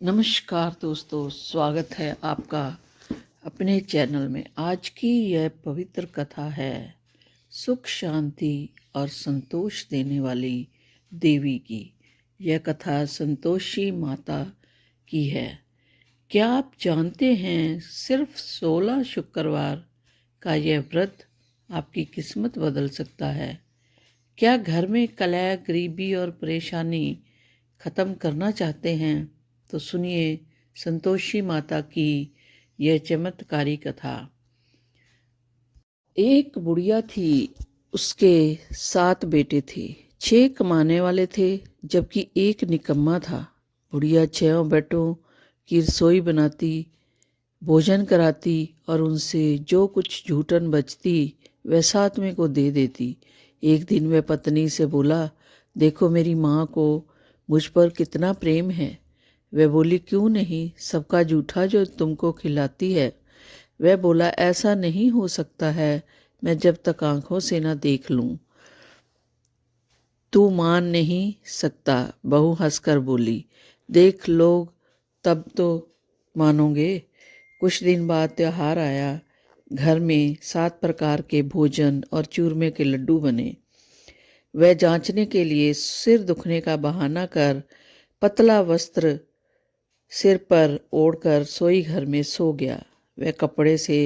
नमस्कार दोस्तों, स्वागत है आपका अपने चैनल में। आज की यह पवित्र कथा है सुख शांति और संतोष देने वाली देवी की। यह कथा संतोषी माता की है। क्या आप जानते हैं, सिर्फ 16 शुक्रवार का यह व्रत आपकी किस्मत बदल सकता है। क्या घर में कलह, गरीबी और परेशानी खत्म करना चाहते हैं तो सुनिए संतोषी माता की यह चमत्कारी कथा। एक बुढ़िया थी, उसके 7 बेटे थे। 6 कमाने वाले थे जबकि एक निकम्मा था। बुढ़िया 6 बेटों की रसोई बनाती, भोजन कराती और उनसे जो कुछ झूठन बचती वह 7वें को दे देती। एक दिन वह पत्नी से बोला, देखो मेरी माँ को मुझ पर कितना प्रेम है। वह बोली, क्यों नहीं, सबका जूठा जो तुमको खिलाती है। वह बोला, ऐसा नहीं हो सकता है, मैं जब तक आंखों से ना देख लूं। तू मान नहीं सकता, बहू हंसकर बोली, देख लोग तब तो मानोगे। कुछ दिन बाद त्योहार आया। घर में 7 प्रकार के भोजन और चूरमे के लड्डू बने। वह जांचने के लिए सिर दुखने का बहाना कर पतला वस्त्र सिर पर ओढ़कर सोई घर में सो गया। वह कपड़े से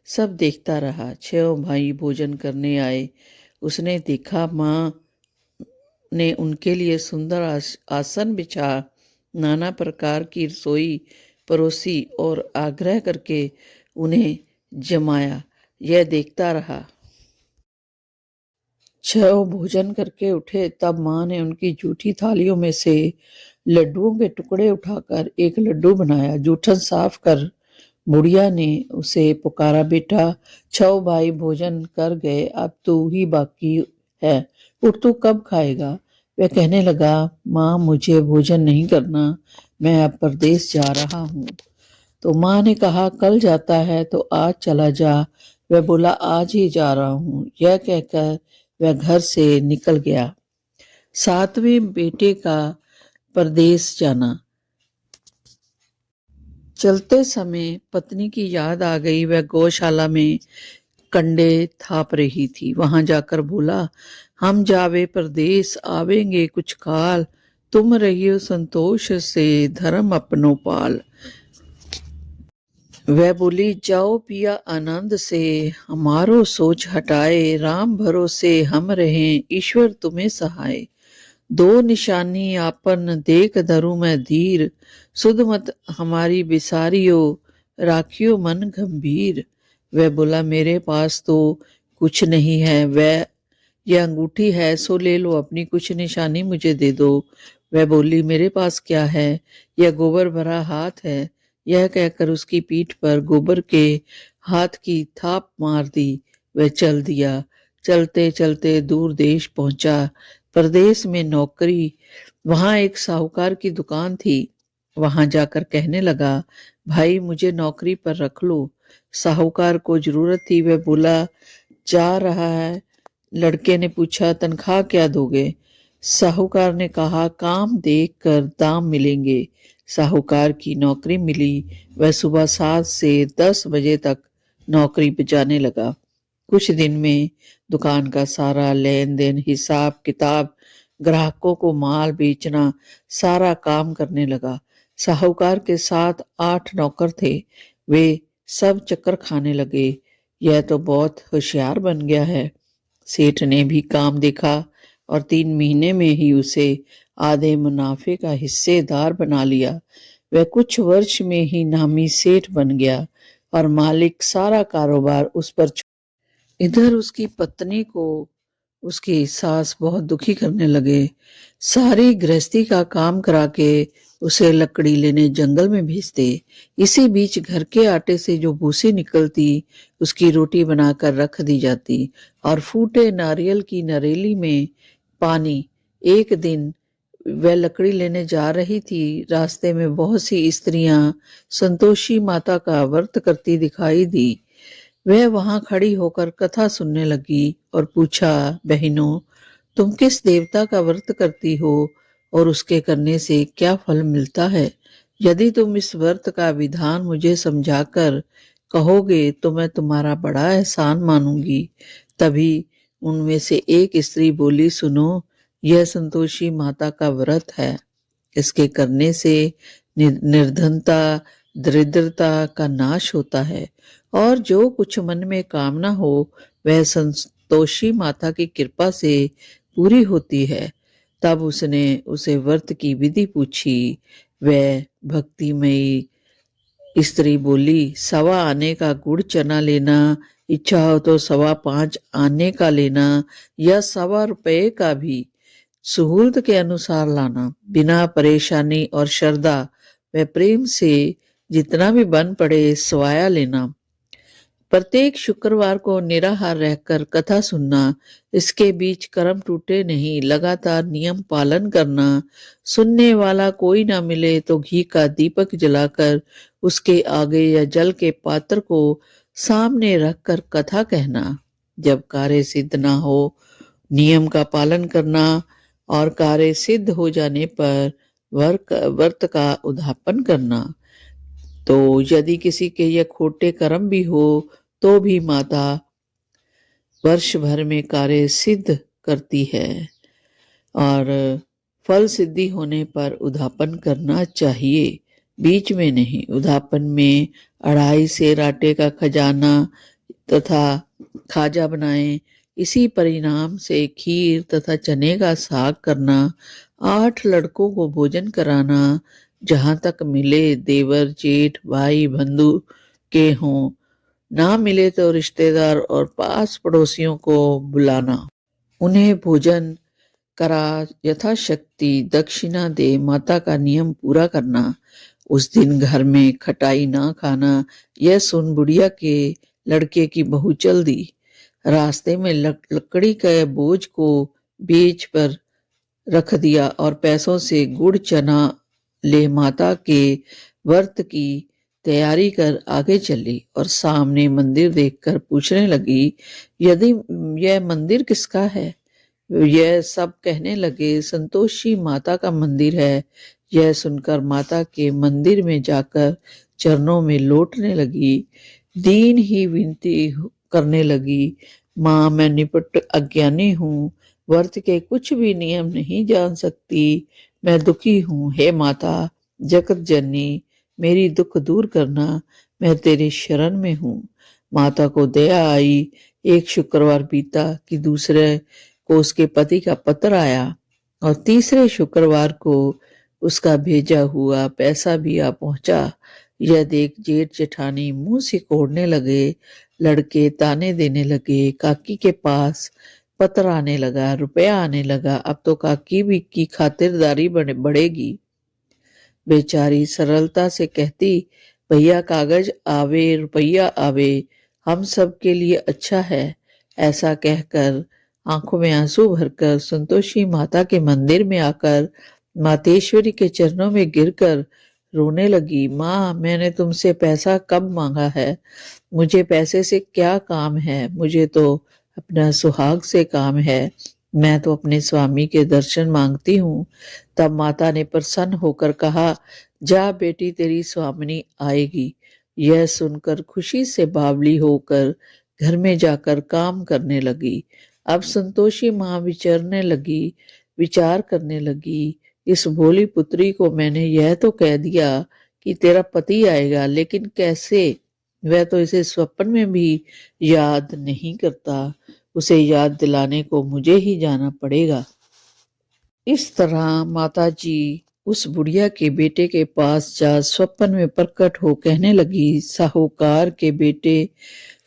सब देखता रहा। 6 भाई भोजन करने आए। उसने देखा माँ ने उनके लिए सुंदर आसन बिछा, नाना प्रकार की रसोई परोसी और आग्रह करके उन्हें जमाया। यह देखता रहा। 6 भोजन करके उठे, तब माँ ने उनकी जूठी थालियों में से लड्डुओं के टुकड़े उठाकर एक लड्डू बनाया। जूठन साफ कर बुढ़िया ने उसे पुकारा, बेटा 6 भाई भोजन कर गए, अब तू ही बाकी है, उठ, तू कब खाएगा। वह कहने लगा, माँ मुझे भोजन नहीं करना, मैं अब परदेश जा रहा हूँ। तो माँ ने कहा, कल जाता है तो आज चला जा। वह बोला, आज ही जा रहा हूँ। यह कहकर वह घर से निकल गया। 7वें बेटे का परदेश जाना। चलते समय पत्नी की याद आ गई। वह गौशाला में कंडे थाप रही थी। वहां जाकर बोला, हम जावे परदेश, आवेंगे कुछ काल, तुम रहियो संतोष से, धर्म अपनो पाल। वह बोली, जाओ पिया आनंद से, हमारो सोच हटाए, राम भरोसे हम रहें, ईश्वर तुम्हें सहाय। 2 निशानी आपन देख धरू मैं धीर, सुध मत हमारी बिसारियो, राखियो मन गंभीर। वह बोला, मेरे पास तो कुछ नहीं है, वह यह अंगूठी है सो ले लो, अपनी कुछ निशानी मुझे दे दो। वह बोली, मेरे पास क्या है, यह गोबर भरा हाथ है। यह कहकर उसकी पीठ पर गोबर के हाथ की थाप मार दी। वह चल दिया। चलते चलते दूर देश पहुंचा। परदेश में नौकरी। वहां एक साहूकार की दुकान थी। वहां जाकर कहने लगा, भाई मुझे नौकरी पर रख लो। साहूकार को जरूरत थी। वह बोला, जा रहा है। लड़के ने पूछा, तनख्वाह क्या दोगे। साहूकार ने कहा, काम देख कर दाम मिलेंगे। साहूकार की नौकरी मिली। वह सुबह 7 से 10 बजे तक नौकरी पे जाने लगा। कुछ दिन में दुकान का सारा लेन देन, हिसाब किताब, ग्राहकों को माल बेचना, सारा काम करने लगा। साहूकार के साथ 8 नौकर थे। वे सब चक्कर खाने लगे। यह तो बहुत होशियार बन गया है। सेठ ने भी काम देखा और 3 महीने में ही उसे आधे मुनाफे का हिस्सेदार बना लिया। वह कुछ वर्ष में ही नामी सेठ बन गया और मालिक सारा कारोबार उस पर। इधर उसकी पत्नी को उसकी सास बहुत दुखी करने लगे। सारी गृहस्थी का काम करा के उसे लकड़ी लेने जंगल में भेजते। इसी बीच घर के आटे से जो भूसी निकलती, उसकी रोटी बनाकर रख दी जाती और फूटे नारियल की नरेली में पानी। एक दिन वह लकड़ी लेने जा रही थी। रास्ते में बहुत सी स्त्रियां संतोषी माता का व्रत करती दिखाई दी। वह वहां खड़ी होकर कथा सुनने लगी और पूछा, बहनों तुम किस देवता का व्रत करती हो और उसके करने से क्या फल मिलता है। यदि तुम इस व्रत का विधान मुझे समझाकर कहोगे तो मैं तुम्हारा बड़ा एहसान मानूंगी। तभी उनमें से एक स्त्री बोली, सुनो, यह संतोषी माता का व्रत है। इसके करने से निर्धनता, दरिद्रता का नाश होता है और जो कुछ मन में कामना हो वह संतोषी माता की कृपा से पूरी होती है। तब उसने उसे व्रत की विधि पूछी। वह भक्तिमयी स्त्री बोली, सवा आने का गुड़ चना लेना, इच्छा हो तो 5.25 आने का लेना या 1.25 का भी, सहूलत के अनुसार लाना, बिना परेशानी और श्रद्धा व प्रेम से जितना भी बन पड़े स्वाया लेना। प्रत्येक शुक्रवार को निराहार रहकर कथा सुनना, इसके बीच कर्म टूटे नहीं, लगातार नियम पालन करना, सुनने वाला कोई ना मिले तो घी का दीपक जलाकर उसके आगे या जल के पात्र को सामने रखकर कथा कहना। जब कार्य सिद्ध ना हो, नियम का पालन करना और कार्य सिद्ध हो जाने पर व्रत का उद्यापन करना। तो यदि किसी के ये खोटे कर्म भी हो तो भी माता वर्ष भर में कार्य सिद्ध करती है और फल सिद्धि होने पर उद्यापन करना चाहिए, बीच में नहीं। उद्यापन में 2.5 सेर आटे का खजाना तथा खाजा बनाएं। इसी परिणाम से खीर तथा चने का साग करना, 8 लड़कों को भोजन कराना, जहां तक मिले देवर जेठ भाई बंधु के हों, ना मिले तो रिश्तेदार और पास पड़ोसियों को बुलाना, उन्हें भोजन करा यथाशक्ति दक्षिणा दे माता का नियम पूरा करना। उस दिन घर में खटाई ना खाना। यह सुन बुढ़िया के लड़के की बहू चल दी। रास्ते में लकड़ी के बोझ को बेच पर रख दिया और पैसों से गुड़ चना ले माता के व्रत की तैयारी कर आगे चली और सामने मंदिर देखकर पूछने लगी, यदि यह मंदिर किसका है? यह सब कहने लगे, संतोषी माता का मंदिर है। यह सुनकर माता के मंदिर में जाकर चरणों में लौटने लगी, दीन ही विनती करने लगी, माँ मैं निपट अज्ञानी हूँ, व्रत के कुछ भी नियम नहीं जान सकती, मैं दुखी हूँ। हे माता जगत जननी, मेरी दुख दूर करना, मैं तेरी शरण में हूँ। माता को दया आई। एक शुक्रवार बीता कि दूसरे को उसके पति का पत्र आया और तीसरे शुक्रवार को उसका भेजा हुआ पैसा भी आ पहुंचा। यह देख जेठ जेठानी मुंह सिकोड़ने लगे, लड़के ताने देने लगे, काकी के पास पत्र आने लगा, रुपया आने लगा, अब तो काकी भी की खातिरदारी बढ़ेगी। बेचारी सरलता से कहती, भैया कागज आवे रुपया आवे, हम सब के लिए अच्छा है। ऐसा कहकर आंखों में आंसू भरकर संतोषी माता के मंदिर में आकर मातेश्वरी के चरणों में गिरकर रोने लगी। माँ मैंने तुमसे पैसा कब मांगा है? मुझे पैसे से क्या काम है? मुझे तो अपना सुहाग से काम है। मैं तो अपने स्वामी के दर्शन मांगती हूँ। तब माता ने प्रसन्न होकर कहा, जा बेटी तेरी स्वामिनी आएगी। यह सुनकर खुशी से बावली होकर घर में जाकर काम करने लगी। अब संतोषी माँ विचार करने लगी, इस भोली पुत्री को मैंने यह तो कह दिया कि तेरा पति आएगा, लेकिन कैसे? वह तो इसे स्वप्न में भी याद नहीं करता। उसे याद दिलाने को मुझे ही जाना पड़ेगा। इस तरह माताजी उस बुढ़िया के बेटे के पास जा स्वप्न में प्रकट हो कहने लगी, साहूकार के बेटे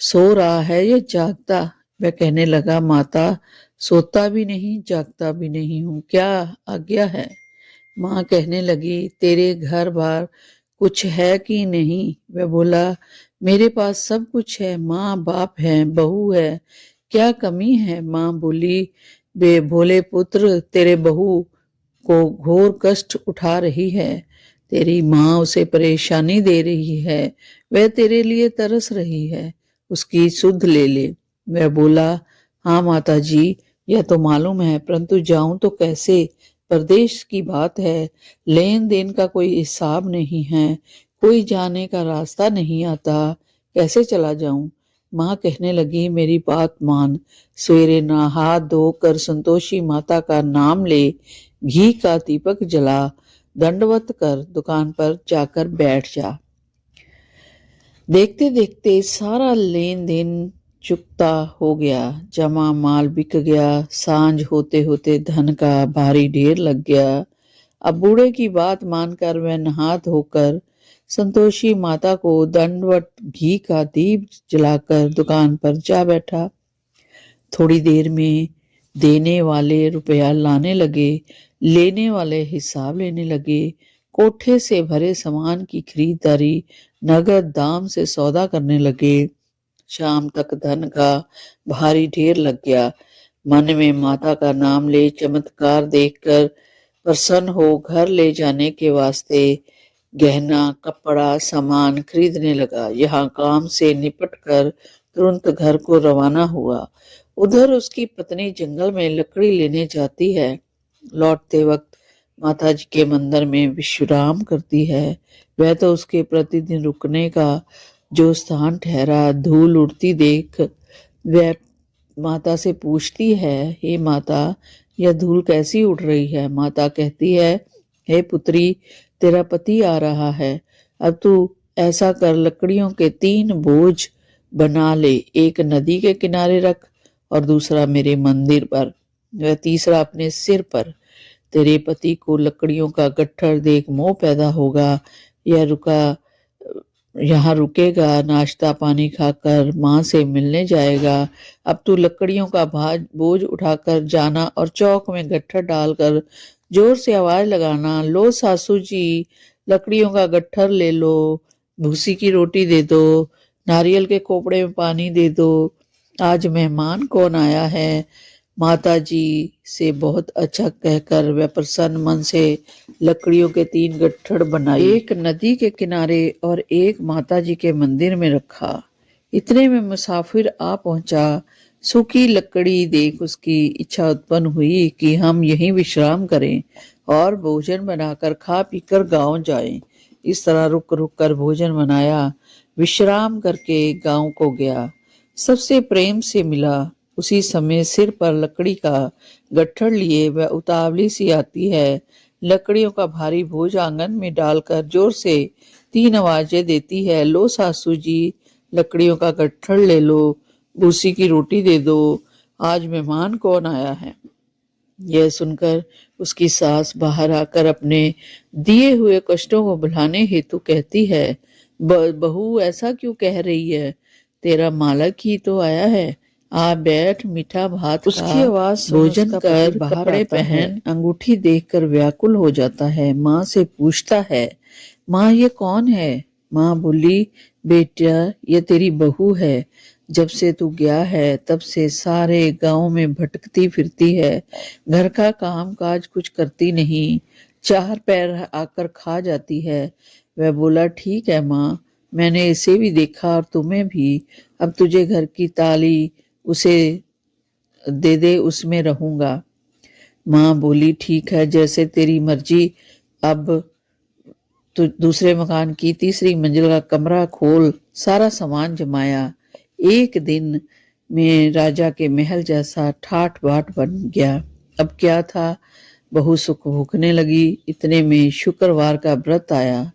सो रहा है या जागता? वह कहने लगा, माता सोता भी नहीं जागता भी नहीं हूँ, क्या आज्ञा है? माँ कहने लगी, तेरे घर बार कुछ है कि नहीं? वह बोला, मेरे पास सब कुछ है, माँ बाप है, बहू है, क्या कमी है? माँ बोली, बे भोले पुत्र, तेरे बहू को घोर कष्ट उठा रही है, तेरी माँ उसे परेशानी दे रही है, वह तेरे लिए तरस रही है, उसकी सुध ले ले। वह बोला, हाँ माता जी, यह तो मालूम है, परंतु जाऊं तो कैसे? परदेश की बात है, लेन देन का कोई हिसाब नहीं है, कोई जाने का रास्ता नहीं आता, कैसे चला जाऊं? माँ कहने लगी, मेरी बात मान, सवेरे नहा धोकर संतोषी माता का नाम ले, घी का दीपक जला, दंडवत कर दुकान पर जाकर बैठ जा। देखते देखते सारा लेन देन चुकता हो गया, जमा माल बिक गया, सांझ होते होते धन का भारी ढेर लग गया। अब बूढ़े की बात मानकर वह नहा धोकर संतोषी माता को दंडवत घी का दीप जलाकर दुकान पर जा बैठा। थोड़ी देर में देने वाले रुपया लाने लगे, लेने वाले हिसाब लेने लगे, कोठे से भरे सामान की खरीदारी नगद दाम से सौदा करने लगे। शाम तक धन का भारी ढेर लग गया। मन में माता का नाम ले चमत्कार देखकर प्रसन्न हो घर ले जाने के वास्ते गहना कपड़ा सामान खरीदने लगा। यहाँ काम से निपट कर तुरंत घर को रवाना हुआ। उधर उसकी पत्नी जंगल में लकड़ी लेने जाती है। लौटते वक्त माता जी के मंदिर में विश्राम करती है। वह तो उसके प्रतिदिन रुकने का जो स्थान ठहरा, धूल उड़ती देख वह माता से पूछती है, हे माता, यह धूल कैसी उड़ रही है? माता कहती है, हे पुत्री, तेरा पति आ रहा है। अब तू ऐसा कर, लकड़ियों के 3 बोझ बना ले, एक नदी के किनारे रख और दूसरा मेरे मंदिर पर, वह तीसरा अपने सिर पर। तेरे पति को लकड़ियों का गट्ठर देख मोह पैदा होगा। यहाँ रुकेगा, नाश्ता पानी खाकर माँ से मिलने जाएगा। अब तू लकड़ियों का बोझ उठाकर जाना और चौक में गट्ठर डालकर जोर से आवाज लगाना, लो सासू जी, लकड़ियों का गट्ठर ले लो, भूसी की रोटी दे दो, नारियल के कोपड़े में पानी दे दो, आज मेहमान कौन आया है। माता जी से बहुत अच्छा कहकर वह प्रसन्न मन से लकड़ियों के 3 गट्ठर बनाए, एक नदी के किनारे और एक माता जी के मंदिर में रखा। इतने में मुसाफिर आ पहुंचा। सूखी लकड़ी देख उसकी इच्छा उत्पन्न हुई कि हम यहीं विश्राम करें और भोजन बनाकर खा पीकर गांव जाएं। इस तरह रुक रुक कर भोजन बनाया, विश्राम करके गांव को गया। सबसे प्रेम से मिला। उसी समय सिर पर लकड़ी का गट्ठर लिए वह उतावली सी आती है। लकड़ियों का भारी बोझ आंगन में डालकर जोर से 3 आवाजें देती है, लो सासू जी, लकड़ियों का गट्ठर ले लो, भूसी की रोटी दे दो, आज मेहमान कौन आया है। यह सुनकर उसकी सास बाहर आकर अपने दिए हुए कष्टों को भुलाने हेतु कहती है, बहू ऐसा क्यों कह रही है? तेरा मालक ही तो आया है, आ बैठ, मीठा भात उसकी आवाज भोजन कर, कपड़े पहन, अंगूठी देखकर व्याकुल हो जाता है। माँ से पूछता है, माँ ये कौन है? माँ बोली, बेटा ये तेरी बहू है। जब से तू गया है तब से सारे गांव में भटकती फिरती है, घर का काम काज कुछ करती नहीं, 4 पैर आकर खा जाती है। वह बोला, ठीक है माँ, मैंने इसे भी देखा और तुम्हें भी। अब तुझे घर की ताली उसे दे दे, उसमें रहूंगा। माँ बोली, ठीक है, जैसे तेरी मर्जी। अब तो दूसरे मकान की 3री मंजिल का कमरा खोल, सारा सामान जमाया। एक दिन में राजा के महल जैसा ठाठ बाट बन गया। अब क्या था, बहू सुख भूखने लगी। इतने में शुक्रवार का व्रत आया।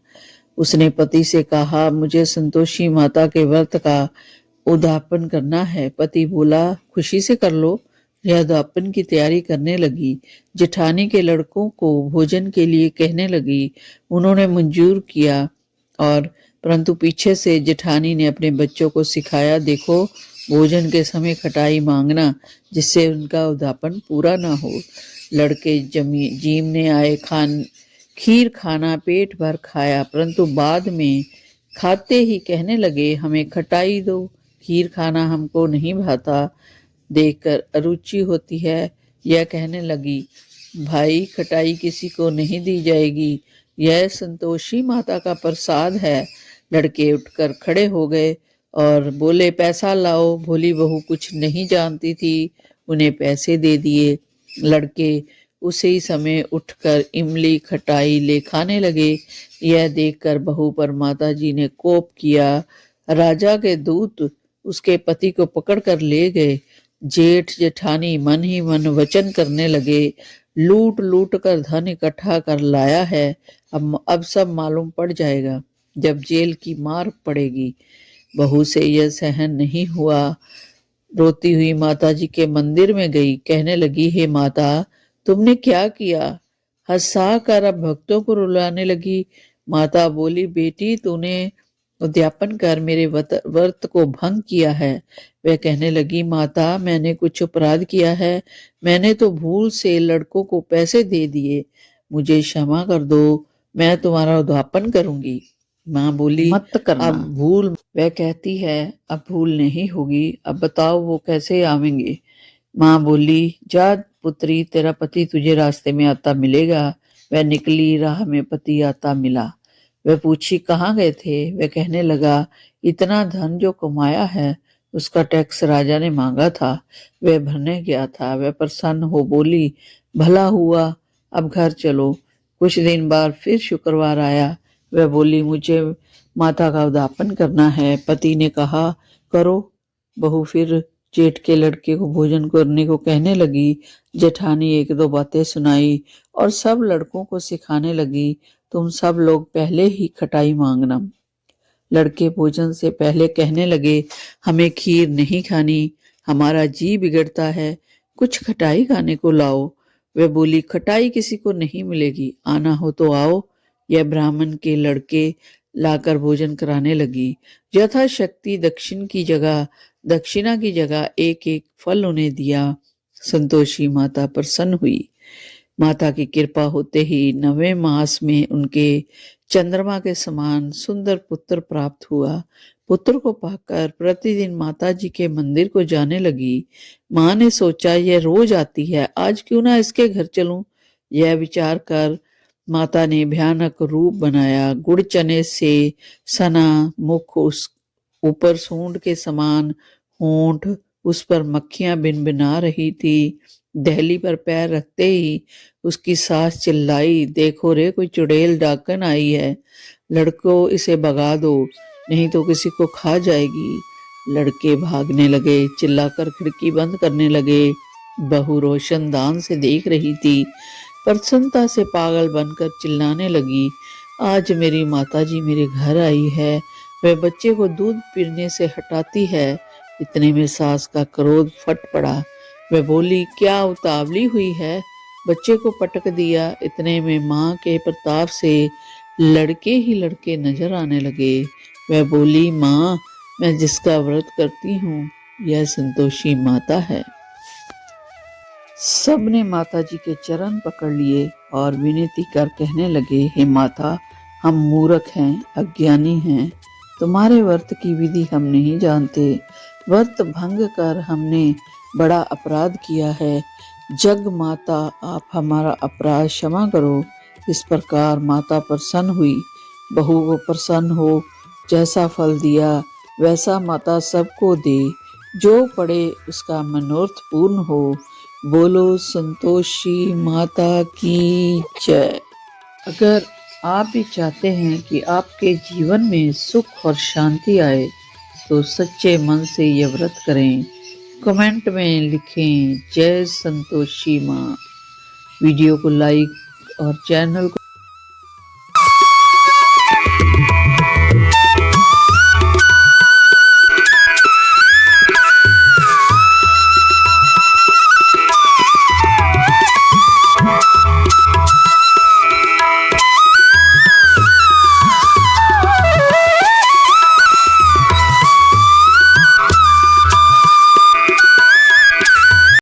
उसने पति से कहा, मुझे संतोषी माता के व्रत का उद्यापन करना है। पति बोला, खुशी से कर लो। यह उद्यापन की तैयारी करने लगी। जेठानी के लड़कों को भोजन के लिए कहने लगी। उन्होंने मंजूर किया और परंतु पीछे से जेठानी ने अपने बच्चों को सिखाया, देखो भोजन के समय खटाई मांगना, जिससे उनका उद्यापन पूरा ना हो। लड़के जीमने आए, खीर खाना पेट भर खाया, परंतु बाद में खाते ही कहने लगे, हमें खटाई दो, खीर खाना हमको नहीं भाता। देखकर अरुचि होती है। यह कहने लगी, भाई खटाई किसी को नहीं दी जाएगी, यह संतोषी माता का प्रसाद है। लड़के उठकर खड़े हो गए और बोले, पैसा लाओ। भोली बहू कुछ नहीं जानती थी, उन्हें पैसे दे दिए। लड़के उसी समय उठकर इमली खटाई ले खाने लगे। यह देखकर बहू पर माताजी ने कोप किया। राजा के दूत उसके पति को पकड़कर ले गए। जेठ जेठानी मन ही मन वचन करने लगे, लूट लूट कर धन इकट्ठा कर लाया है, अब सब मालूम पड़ जाएगा, जब जेल की मार पड़ेगी। बहू से यह सहन नहीं हुआ। रोती हुई माताजी के मंदिर में गई, कहने लगी, हे माता, तुमने क्या किया? हंसा कर अब भक्तों को रुलाने लगी। माता बोली, बेटी, तूने उद्यापन कर मेरे व्रत को भंग किया है। वह कहने लगी, माता, मैंने कुछ अपराध किया है? मैंने तो भूल से लड़कों को पैसे दे दिए, मुझे क्षमा कर दो, मैं तुम्हारा उद्यापन करूंगी। माँ बोली, मत करना। अब भूल, वह कहती है, अब भूल नहीं होगी, अब बताओ वो कैसे आवेंगे? माँ बोली, जा पुत्री, तेरा पति तुझे रास्ते में आता मिलेगा। वह निकली, राह में पति आता मिला। वह पूछी, कहाँ गए थे? वह कहने लगा, इतना धन जो कमाया है उसका टैक्स राजा ने मांगा था, वह भरने गया था। वह प्रसन्न हो बोली, भला हुआ, अब घर चलो। कुछ दिन बाद फिर शुक्रवार आया। वह बोली, मुझे माता का उद्यापन करना है। पति ने कहा, करो। बहू फिर जेठ के लड़के को भोजन करने को कहने लगी। जेठानी एक दो बातें सुनाई और सब लड़कों को सिखाने लगी, तुम सब लोग पहले ही खटाई मांगना। लड़के भोजन से पहले कहने लगे, हमें खीर नहीं खानी, हमारा जी बिगड़ता है, कुछ खटाई खाने को लाओ। वह बोली, खटाई किसी को नहीं मिलेगी, आना हो तो आओ। यह ब्राह्मण के लड़के लाकर भोजन कराने लगी। यथाशक्ति दक्षिणा की जगह एक एक फल उन्हें दिया। संतोषी माता प्रसन्न हुई। माता की कृपा होते ही 9वें मास में उनके चंद्रमा के समान सुंदर पुत्र प्राप्त हुआ। पुत्र को पाकर प्रतिदिन माता जी के मंदिर को जाने लगी। माँ ने सोचा, यह रोज आती है, आज क्यों ना इसके घर चलूं। यह विचार कर माता ने भयानक रूप बनाया। गुड़ चने से सना मुख, उस ऊपर सूंड के समान होंठ, उस पर मक्खियां भिनभिना रही थी। दहली पर पैर रखते ही उसकी सास चिल्लाई, देखो रे, कोई चुड़ैल डाकन आई है, लड़कों इसे भगा दो, नहीं तो किसी को खा जाएगी। लड़के भागने लगे, चिल्लाकर खिड़की बंद करने लगे। बहू रोशनदान से देख रही थी, प्रसन्नता से पागल बनकर चिल्लाने लगी, आज मेरी माताजी मेरे घर आई है, वह बच्चे को दूध पीने से हटाती है। इतने में सास का क्रोध फट पड़ा। वह बोली, क्या उतावली हुई है, बच्चे को पटक दिया। इतने में माँ के प्रताप से लड़के ही लड़के नजर आने लगे। वह बोली, माँ, मैं जिसका व्रत करती हूँ यह संतोषी माता है। सबने माता जी के चरण पकड़ लिए और विनती कर कहने लगे, हे माता, हम मूर्ख हैं, अज्ञानी हैं, तुम्हारे व्रत की विधि हम नहीं जानते, व्रत भंग कर हमने बड़ा अपराध किया है, जग माता आप हमारा अपराध क्षमा करो। इस प्रकार माता प्रसन्न हुई। बहू को प्रसन्न हो, जैसा फल दिया वैसा माता सबको दे, जो पड़े उसका मनोरथ पूर्ण हो। बोलो संतोषी माता की जय। अगर आप भी चाहते हैं कि आपके जीवन में सुख और शांति आए तो सच्चे मन से ये व्रत करें। कमेंट में लिखें, जय संतोषी माँ। वीडियो को लाइक और चैनल को